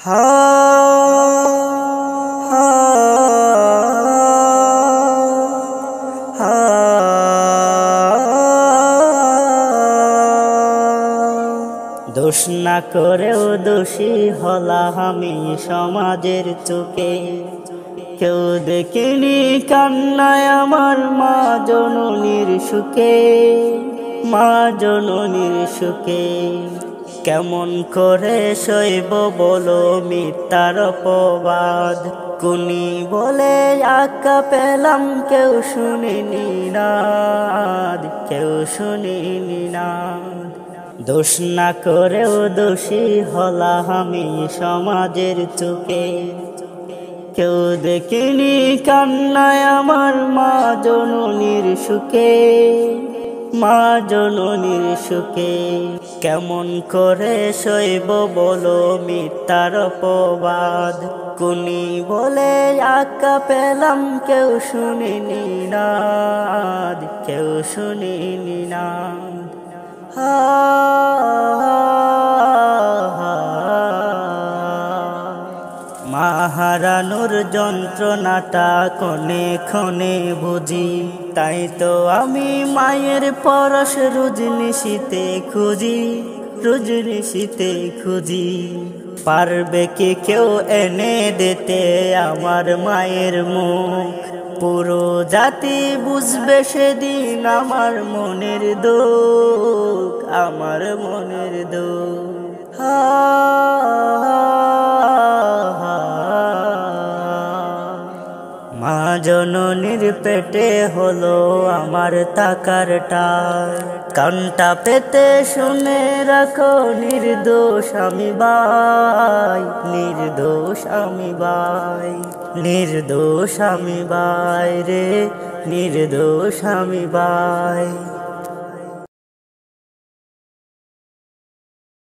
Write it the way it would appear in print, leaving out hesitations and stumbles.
হা হা হা দোষ না করেও দোষী হলাম আমি সমাজের চোখে। কেউ দেখেনি কান্নায় আমার মা জননীর সুখে, মা জননীর সুখে। কেমন করে সইব বলো মিথ্যার অপবাদ, কুনি বলে আঁকা পেলাম কেউ শুনিনি নাদ, কেউ শুনিনি নাদ। দোষ না করেও দোষী হলাম আমি সমাজের চোখে। কেউ দেখেনি কান্নায় আমার মা জননীর সুখে, মা জননীর সুখে। কেমন করে সইব বলো মিথ্যার অপবাদ, কুনি বলে আঁকা পেলাম কেউ শুনিনি নাদ, কেউ শুনিনি নাদ। হা মা হারানোর যন্ত্রণাটা ক্ষণে ক্ষণে বুঝি, তাই তো আমি মায়ের পরশ রজনিশীতে খুঁজি, রজনিশীতে খুঁজি। পারবে কি কেউ এনে দিতে আমার মায়ের মুখ, পুরো জাতি বুঝবে সেদিন আমার মনের দুঃখ, আমার মনের দুঃখ। হা মা জননীর পেটে হলো আমার তাকার টাই, কানটা পেতে শুনে রাখো নির্দোষ আমি ভাই, নির্দোষ আমি ভাই, নির্দোষ আমি ভাই রে, নির্দোষ আমি ভাই।